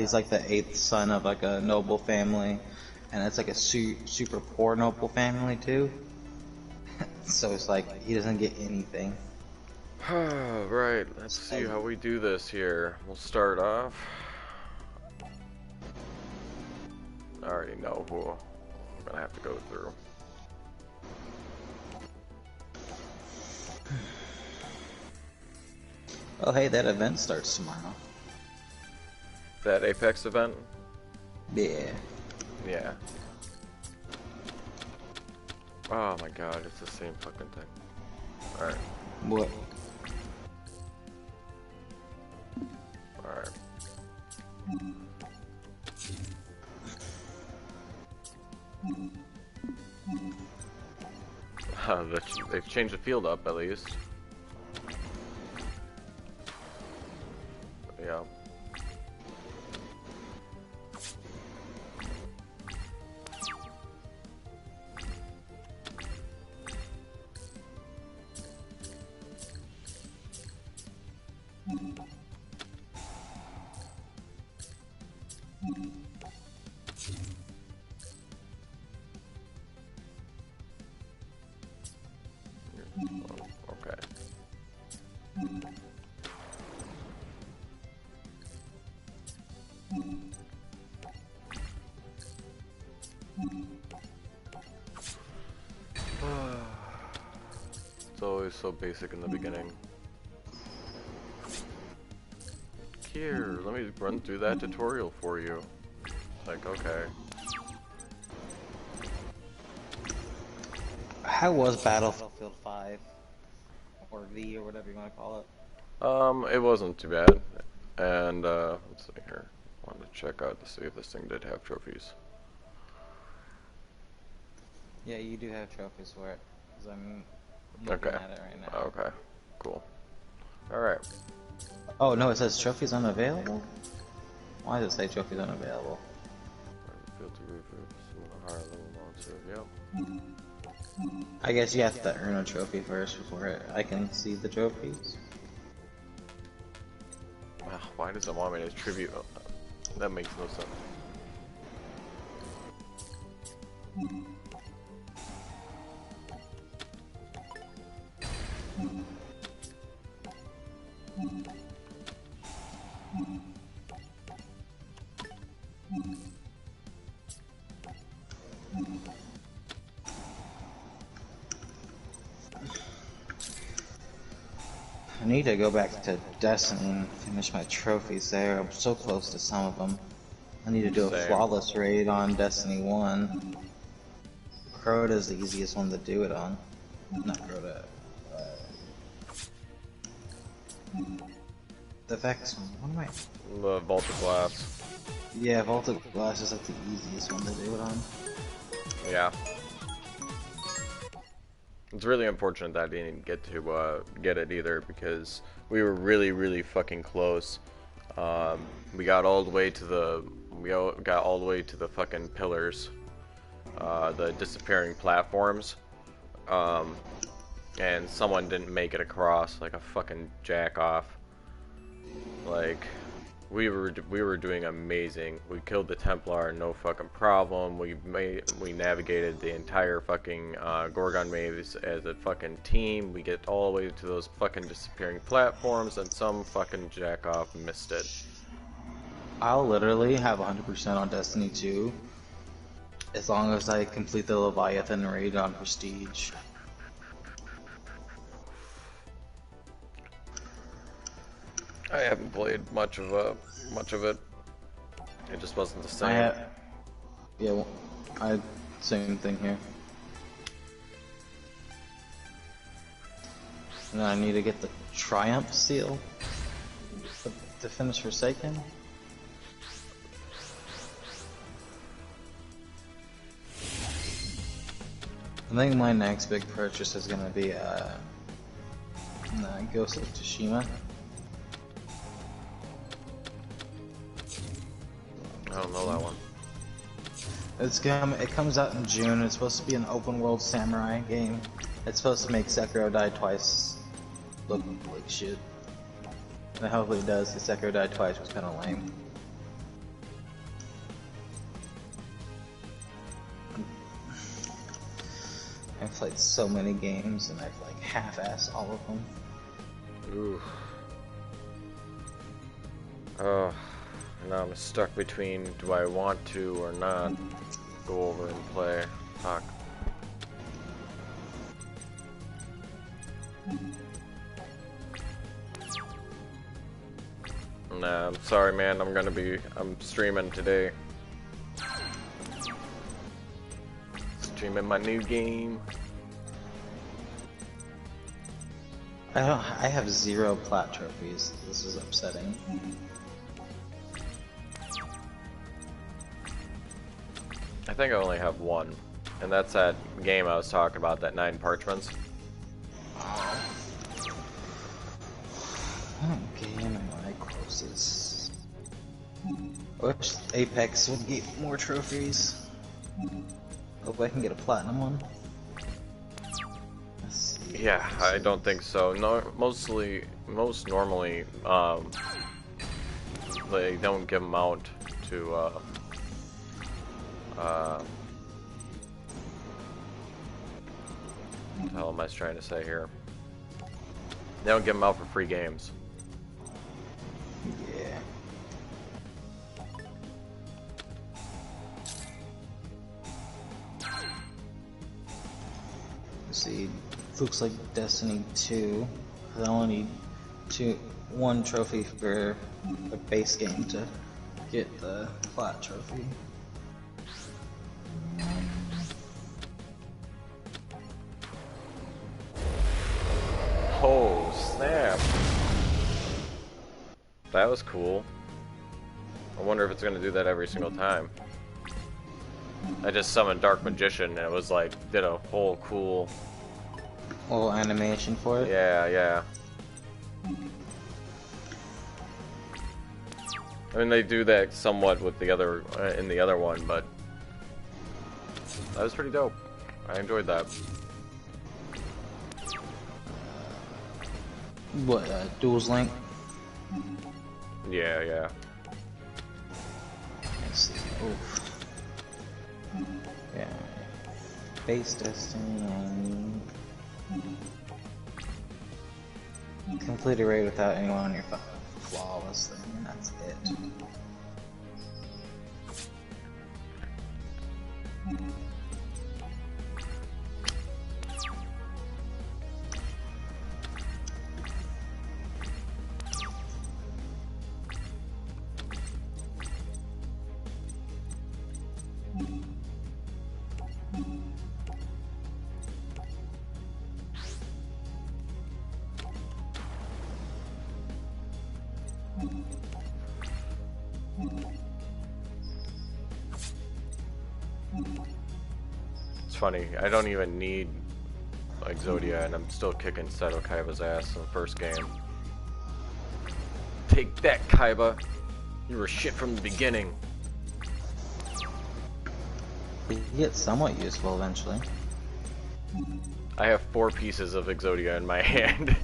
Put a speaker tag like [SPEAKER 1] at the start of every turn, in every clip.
[SPEAKER 1] He's like the eighth son of like a noble family, and it's like a super poor noble family too. So it's like he doesn't get anything.
[SPEAKER 2] Right, let's see how we do this here. We'll start off. I already know who I'm gonna have to go through.
[SPEAKER 1] Oh hey, that event starts tomorrow.
[SPEAKER 2] That Apex event?
[SPEAKER 1] Yeah.
[SPEAKER 2] Yeah. Oh my god, it's the same fucking thing. Alright.
[SPEAKER 1] What?
[SPEAKER 2] Alright. They've changed the field up at least. Yeah. Okay. It's always so basic in the beginning. Here, let me run through that tutorial for you. Like, okay.
[SPEAKER 1] How was Battlefield 5 or V or whatever you want to call it?
[SPEAKER 2] It wasn't too bad. And let's see here. Wanted to check out to see if this thing did have trophies.
[SPEAKER 1] Yeah, you do have trophies for it. 'Cause I'm looking at it right now.
[SPEAKER 2] Okay. Cool. Alright.
[SPEAKER 1] Oh no, it says trophies unavailable? Why does it say trophies unavailable?
[SPEAKER 2] Yep.
[SPEAKER 1] I guess you have to earn a trophy first before I can see the trophies.
[SPEAKER 2] Why does it want me to tribute? That makes no sense.
[SPEAKER 1] I need to go back to Destiny and finish my trophies there. I'm so close to some of them. I need to do a flawless raid on Destiny 1. Crota is the easiest one to do it on. Not Crota. The Vex one. What am I?
[SPEAKER 2] The Vaulted Glass.
[SPEAKER 1] Yeah, Vaulted Glass is like the easiest one to do it on.
[SPEAKER 2] Yeah. It's really unfortunate that I didn't get to get it either, because we were really fucking close. We got all the way to the fucking pillars, the disappearing platforms, and someone didn't make it across, like a fucking jack off. Like, we were doing amazing. We killed the Templar, no fucking problem. We navigated the entire fucking Gorgon maze as a fucking team. We get all the way to those fucking disappearing platforms, and some fucking jackoff missed it.
[SPEAKER 1] I'll literally have 100% on Destiny 2 as long as I complete the Leviathan raid on Prestige.
[SPEAKER 2] I haven't played much of it. It just wasn't the same.
[SPEAKER 1] Yeah, well, same thing here. And I need to get the Triumph seal to finish Forsaken. I think my next big purchase is gonna be Ghost of Tsushima.
[SPEAKER 2] I don't know that one.
[SPEAKER 1] It comes out in June. It's supposed to be an open world samurai game. It's supposed to make Sekiro Die Twice look like shit. And hopefully it does, because Sekiro Die Twice was kind of lame. I've played so many games and I've like half-assed all of them.
[SPEAKER 2] Ooh. Oh, now I'm stuck between do I want to or not go over and play. Fuck. Nah, I'm sorry, man. I'm streaming today. Streaming my new game.
[SPEAKER 1] I have 0 plat trophies. This is upsetting.
[SPEAKER 2] I think I only have 1, and that's that game I was talking about, that 9 parchments.
[SPEAKER 1] What game am I closest? I wish Apex would get more trophies. Hope I can get a platinum one. Let's see.
[SPEAKER 2] Yeah, I don't think so. No, most normally, they don't give them out to, what the hell am I trying to say here? They don't give them out for free games.
[SPEAKER 1] Yeah. Let's see. Looks like Destiny 2. I only need 1 trophy for the base game to get the plat trophy.
[SPEAKER 2] Oh, snap. That was cool. I wonder if it's going to do that every single time. I just summoned Dark Magician and it was like, did a whole cool...
[SPEAKER 1] little animation for it?
[SPEAKER 2] Yeah, yeah. I mean, they do that somewhat with the other, in the other one, but... that was pretty dope. I enjoyed that.
[SPEAKER 1] What, Duel's Link?
[SPEAKER 2] Yeah, yeah.
[SPEAKER 1] Let's see. Oof. Yeah. Base Destiny and... complete a raid without anyone on your phone. Flawless thing, and that's it.
[SPEAKER 2] It's funny, I don't even need like Zodia and I'm still kicking Seto Kaiba's ass in the first game. Take that, Kaiba! You were shit from the beginning.
[SPEAKER 1] He gets somewhat useful eventually.
[SPEAKER 2] I have 4 pieces of Exodia in my hand.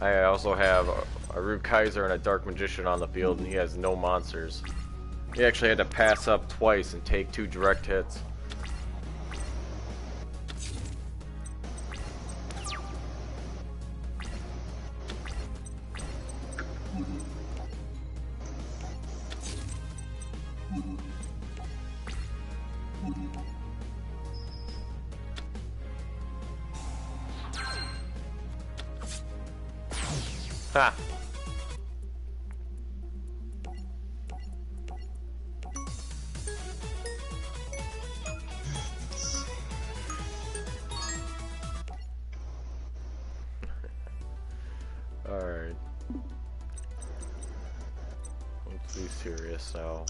[SPEAKER 2] I also have a Root Kaiser and a Dark Magician on the field, and he has no monsters. He actually had to pass up twice and take 2 direct hits. Ha! Alright. Let's be serious now.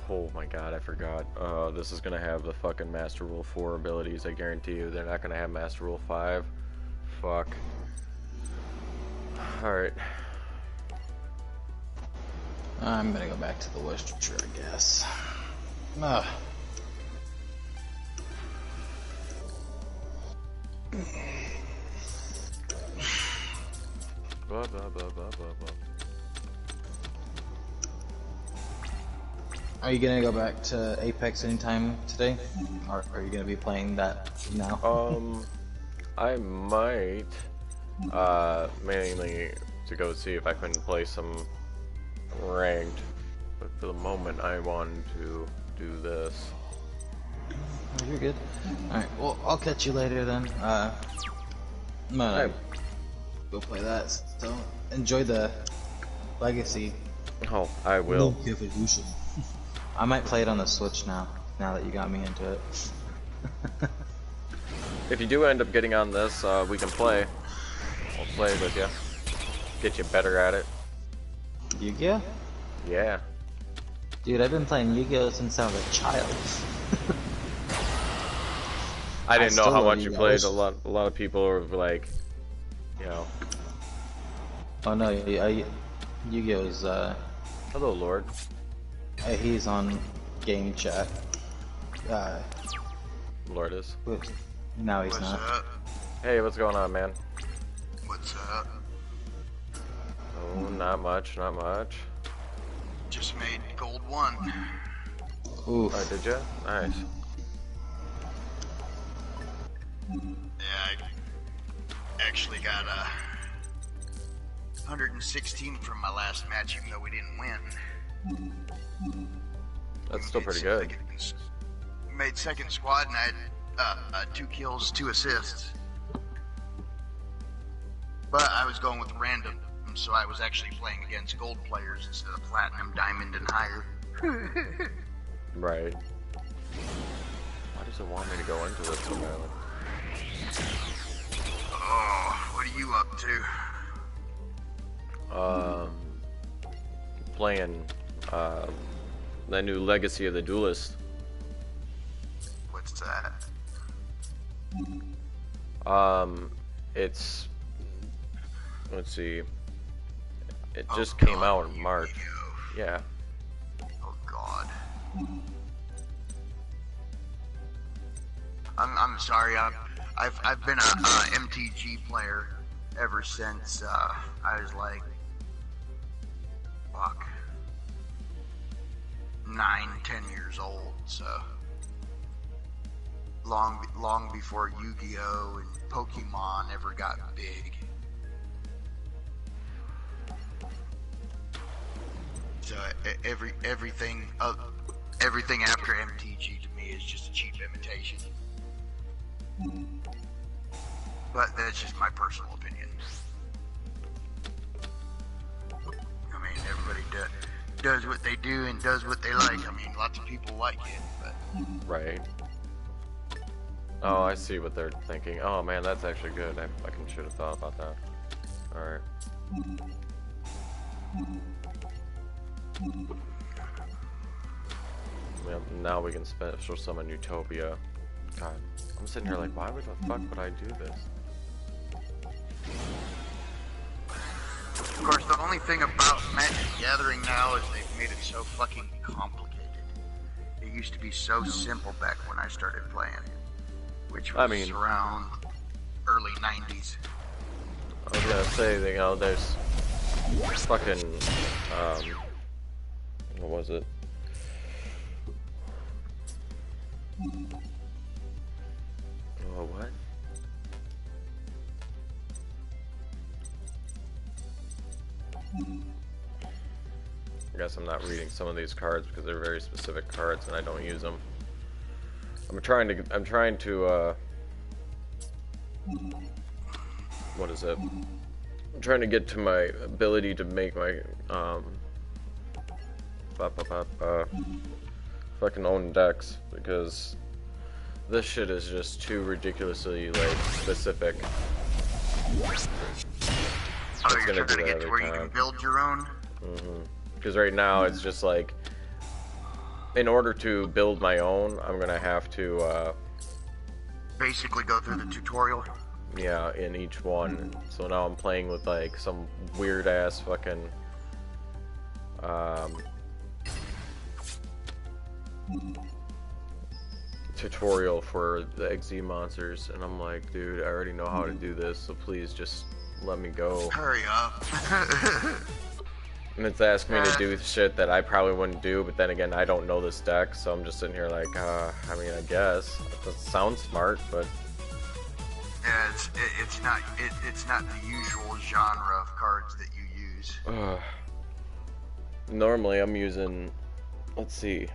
[SPEAKER 2] Oh my god, I forgot. This is gonna have the fucking Master Rule 4 abilities, I guarantee you. They're not gonna have Master Rule 5. Fuck. Alright.
[SPEAKER 1] I'm gonna go back to the Worcestershire, I guess. Ugh.
[SPEAKER 2] Blah, blah, blah, blah, blah, blah.
[SPEAKER 1] Are you gonna go back to Apex anytime today? Or are you gonna be playing that now?
[SPEAKER 2] I might, mainly to go see if I can play some ranked, but for the moment I want to do this.
[SPEAKER 1] Oh, you're good. Alright, well, I'll catch you later then. I'm gonna go play that, so enjoy the Legacy.
[SPEAKER 2] Oh, I will.
[SPEAKER 1] I might play it on the Switch now that you got me into it.
[SPEAKER 2] If you do end up getting on this, we can play. I'll play with you. Get you better at it.
[SPEAKER 1] Yu-Gi-Oh?
[SPEAKER 2] Yeah.
[SPEAKER 1] Dude, I've been playing Yu-Gi-Oh since I was a child.
[SPEAKER 2] I didn't know how much you played. A lot of people were like, you know.
[SPEAKER 1] Oh no, Yu-Gi-Oh's
[SPEAKER 2] Hello, Lord.
[SPEAKER 1] He's on game chat.
[SPEAKER 2] Lord is.
[SPEAKER 1] No, he's
[SPEAKER 3] What's
[SPEAKER 1] not.
[SPEAKER 3] up?
[SPEAKER 2] Hey, what's going on, man?
[SPEAKER 3] What's up?
[SPEAKER 2] Oh, not much, not much.
[SPEAKER 3] Just made gold 1.
[SPEAKER 1] Oof.
[SPEAKER 2] Oh, did you? Nice.
[SPEAKER 3] Yeah, I actually got 116 from my last match, even though we didn't win.
[SPEAKER 2] That's still pretty good.
[SPEAKER 3] Made second squad and I had 2 kills, 2 assists. But I was going with random, so I was actually playing against gold players instead of platinum, diamond, and higher.
[SPEAKER 2] Right. Why does it want me to go into this so badly?
[SPEAKER 3] Oh, what are you up to?
[SPEAKER 2] Playing the new Legacy of the Duelist.
[SPEAKER 3] What's that?
[SPEAKER 2] It's, let's see, it just came out in March. Yeah.
[SPEAKER 3] Oh God. I'm sorry. I've been a MTG player ever since I was like, fuck, 9, 10 years old. So long before Yu-Gi-Oh and Pokemon ever got big. So everything after MTG to me is just a cheap imitation. But that's just my personal opinion. I mean, everybody does what they do and does what they like. I mean, lots of people like it, but
[SPEAKER 2] Right. Oh, I see what they're thinking. Oh man, that's actually good. I should have thought about that. Alright. Well, now we can special summon Utopia. God, I'm sitting here like, why would the fuck would I do this?
[SPEAKER 3] of course, the only thing about Magic the Gathering now is they've made it so fucking complicated. It used to be so simple back when I started playing it, which was around early 90s.
[SPEAKER 2] I was gonna say, you know, there's fucking, what was it? Oh, what? I guess I'm not reading some of these cards because they're very specific cards and I don't use them. I'm trying to, what is it? I'm trying to get to my ability to make my, fucking own decks, because this shit is just too ridiculously, like, specific.
[SPEAKER 3] Oh, you're trying to get to where you can build your own?
[SPEAKER 2] Because right now it's just like, in order to build my own, I'm gonna have to,
[SPEAKER 3] Basically go through the tutorial?
[SPEAKER 2] yeah, in each one. So now I'm playing with, like, some weird-ass fucking, tutorial for the XZ monsters, and I'm like, dude, I already know how to do this, so please just let me go.
[SPEAKER 3] Hurry up.
[SPEAKER 2] And it's asking me to do shit that I probably wouldn't do, but then again, I don't know this deck, so I'm just sitting here like, I mean, I guess. It doesn't sound smart, but...
[SPEAKER 3] Yeah, it's not the usual genre of cards that you use.
[SPEAKER 2] Normally, I'm using... Let's see.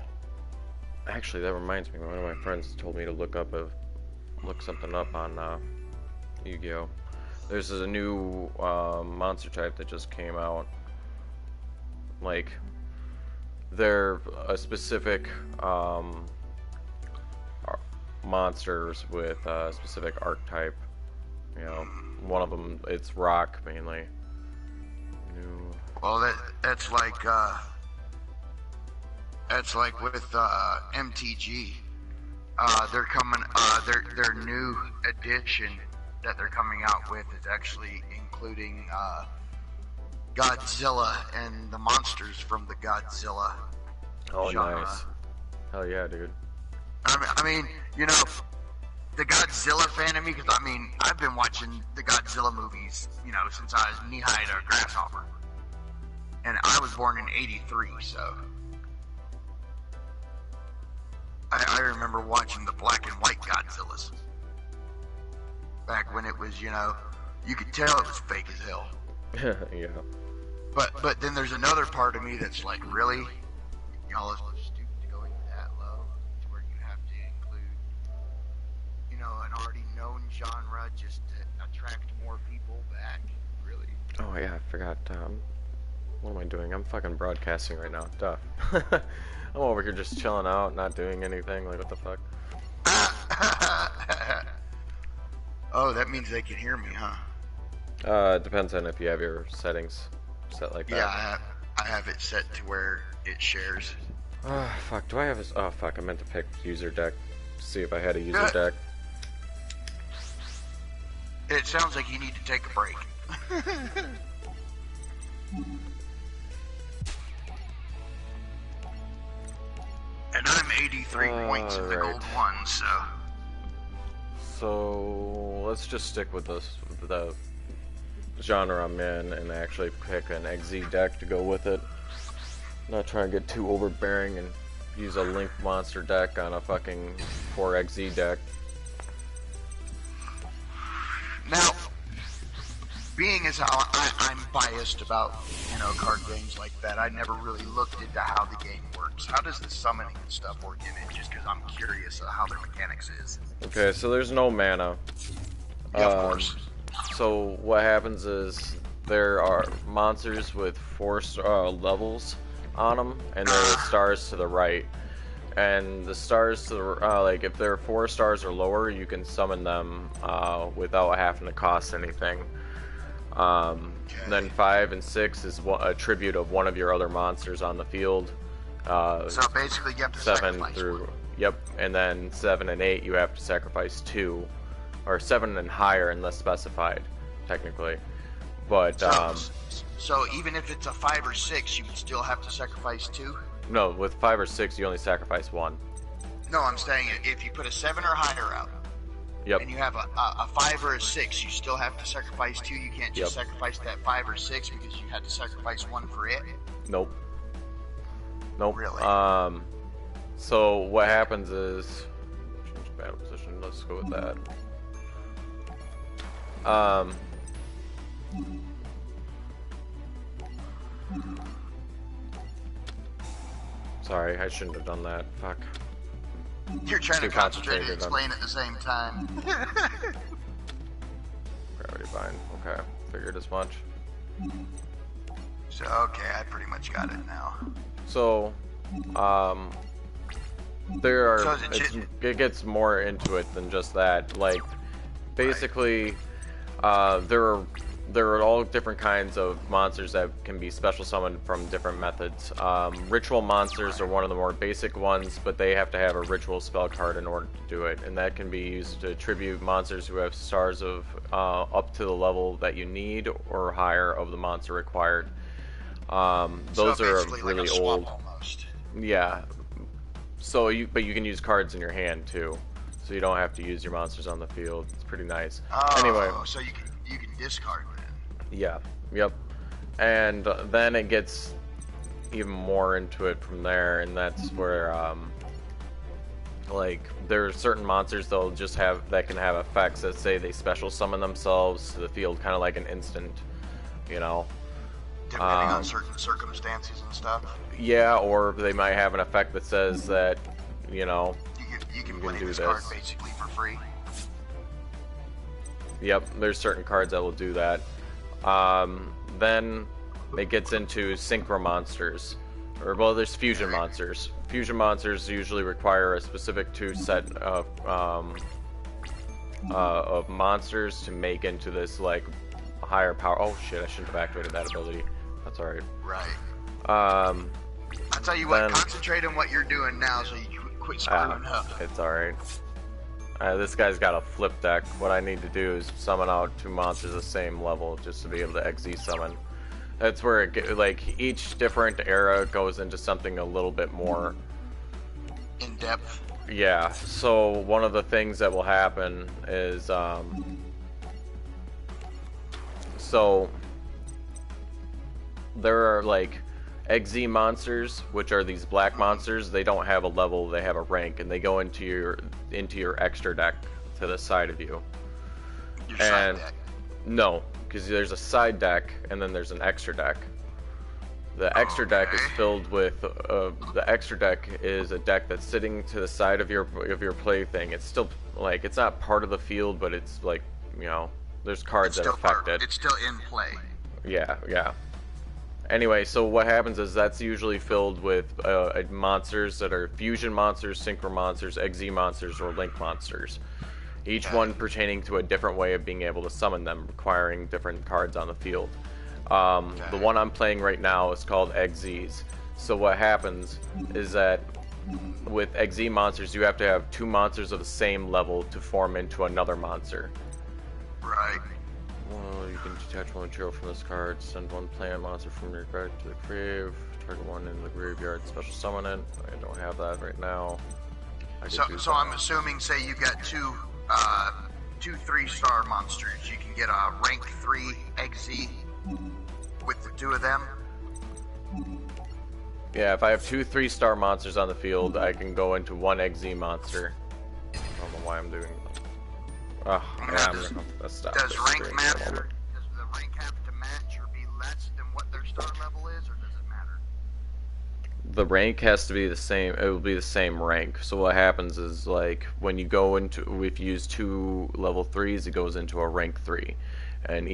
[SPEAKER 2] Actually, that reminds me, one of my friends told me to look something up on Yu-Gi-Oh! There's a new monster type that just came out. Like, they're a specific monsters with a specific archetype. You know, one of them, it's rock mainly.
[SPEAKER 3] Well, that's like with MTG. They're coming. Their new edition that they're coming out with is actually including Godzilla and the monsters from the Godzilla genre.
[SPEAKER 2] Nice. Hell yeah, dude.
[SPEAKER 3] I mean, you know, the Godzilla fan of me, because I mean, I've been watching the Godzilla movies, you know, since I was knee-high to a grasshopper. And I was born in '83, so... I remember watching the black and white Godzillas. Back when it was, you know, you could tell it was fake as hell.
[SPEAKER 2] Yeah.
[SPEAKER 3] But then there's another part of me that's like, really? Y'all are so stupid to go in that low to where you have to include, you know, an already known genre just to attract more people back? Really?
[SPEAKER 2] Oh yeah, I forgot. What am I doing? I'm fucking broadcasting right now. Duh. I'm over here just chilling out, not doing anything. Like, what the fuck?
[SPEAKER 3] Oh, that means they can hear me, huh?
[SPEAKER 2] It depends on if you have your settings set like that.
[SPEAKER 3] Yeah, I have it set to where it shares.
[SPEAKER 2] Oh, fuck. Do I have this? Oh, fuck. I meant to pick user deck. See if I had a user deck.
[SPEAKER 3] It sounds like you need to take a break. And I'm 83 points in the gold one, so...
[SPEAKER 2] So, let's just stick with the genre I'm in and actually pick an XZ deck to go with it. Not trying to get too overbearing and use a Link monster deck on a fucking 4XZ deck.
[SPEAKER 3] Now, being as how I'm biased about, you know, card games like that, I never really looked into how the game works. How does the summoning and stuff work in it? Just because I'm curious of how their mechanics is.
[SPEAKER 2] Okay, so there's no mana.
[SPEAKER 3] Yeah, of course.
[SPEAKER 2] So what happens is there are monsters with 4 levels on them, and there are stars to the right. And the stars to the like, if they're 4 stars or lower, you can summon them without having to cost anything. Then 5 and 6 is a tribute of one of your other monsters on the field.
[SPEAKER 3] So basically, you have to
[SPEAKER 2] 7
[SPEAKER 3] sacrifice
[SPEAKER 2] through
[SPEAKER 3] one.
[SPEAKER 2] Yep, and then 7 and 8 you have to sacrifice 2, or 7 and higher unless specified, technically. But
[SPEAKER 3] so even if it's a 5 or 6, you would still have to sacrifice 2.
[SPEAKER 2] no, with 5 or 6 you only sacrifice 1.
[SPEAKER 3] No, I'm saying if you put a 7 or higher out,
[SPEAKER 2] Yep.
[SPEAKER 3] and you have a 5 or a 6, you still have to sacrifice 2. You can't just sacrifice that 5 or 6 because you had to sacrifice 1 for it.
[SPEAKER 2] Nope. Nope.
[SPEAKER 3] Really?
[SPEAKER 2] So what happens is, change battle position. Let's go with that. Sorry, I shouldn't have done that. Fuck.
[SPEAKER 3] You're trying to
[SPEAKER 2] Too
[SPEAKER 3] concentrate and
[SPEAKER 2] concentrated on-
[SPEAKER 3] explain at the same time.
[SPEAKER 2] Gravity bind. Okay, figured as much.
[SPEAKER 3] So, okay, I pretty much got it now.
[SPEAKER 2] So, there are.
[SPEAKER 3] So is it
[SPEAKER 2] it gets more into it than just that. Like, basically, there are all different kinds of monsters that can be special summoned from different methods. Ritual monsters are one of the more basic ones, but they have to have a ritual spell card in order to do it, and that can be used to tribute monsters who have stars of up to the level that you need or higher of the monster required. Those
[SPEAKER 3] so
[SPEAKER 2] are
[SPEAKER 3] basically
[SPEAKER 2] really
[SPEAKER 3] like a swap
[SPEAKER 2] old.
[SPEAKER 3] almost.
[SPEAKER 2] Yeah. So but you can use cards in your hand too, so you don't have to use your monsters on the field. It's pretty nice.
[SPEAKER 3] Oh,
[SPEAKER 2] Anyway.
[SPEAKER 3] so you can discard then.
[SPEAKER 2] Yeah. Yep. And then it gets even more into it from there, and that's where like there are certain monsters that'll just have that can have effects that say they special summon themselves to the field, kind of like an instant, you know.
[SPEAKER 3] Depending on certain circumstances and stuff.
[SPEAKER 2] Yeah, or they might have an effect that says that, you know,
[SPEAKER 3] you can
[SPEAKER 2] you
[SPEAKER 3] play
[SPEAKER 2] can do
[SPEAKER 3] this
[SPEAKER 2] this.
[SPEAKER 3] card basically for free.
[SPEAKER 2] Yep, there's certain cards that will do that. Then it gets into synchro monsters. Or, well, there's fusion monsters. Fusion monsters usually require a specific set of monsters to make into this, like, higher power. Oh shit, I shouldn't have activated that ability. That's alright.
[SPEAKER 3] Right.
[SPEAKER 2] I'll
[SPEAKER 3] tell you what, concentrate on what you're doing now so you quit screwing up.
[SPEAKER 2] It's alright. This guy's got a flip deck. What I need to do is summon out 2 monsters the same level just to be able to XZ summon. That's where it like each different era goes into something a little bit more
[SPEAKER 3] in depth.
[SPEAKER 2] Yeah. So one of the things that will happen is so there are like XZ monsters, which are these black monsters. They don't have a level; they have a rank, and they go into your extra deck to the side of you.
[SPEAKER 3] Your side deck.
[SPEAKER 2] No, because there's a side deck and then there's an extra deck. The extra deck is filled with the extra deck is a deck that's sitting to the side of your plaything. It's still like it's not part of the field, but it's like, you know, there's cards that affect it.
[SPEAKER 3] It's still in play.
[SPEAKER 2] Yeah, yeah. Anyway, so what happens is that's usually filled with monsters that are fusion monsters, synchro monsters, XZ monsters, or link monsters. Each one pertaining to a different way of being able to summon them, requiring different cards on the field. The one I'm playing right now is called XZs. So what happens is that with XZ monsters, you have to have 2 monsters of the same level to form into another monster.
[SPEAKER 3] Right.
[SPEAKER 2] Well, you can detach 1 material from this card, send 1 Playin monster from your card to the grave, target 1 in the graveyard, special summon it. I don't have that right now.
[SPEAKER 3] So I'm assuming, say you got two 3-star monsters, you can get a rank 3 XZ with the 2 of them.
[SPEAKER 2] Yeah, if I have 2 3-star monsters on the field, I can go into 1 XZ monster. I don't know why I'm doing that. Oh, yeah, I'm gonna stop.
[SPEAKER 3] Does rank matter? Does the rank have to match or be less than what their star level is, or does it matter?
[SPEAKER 2] The rank has to be the same. It will be the same rank. So what happens is, like, when you go into, if you use 2 level 3s, it goes into a rank 3, and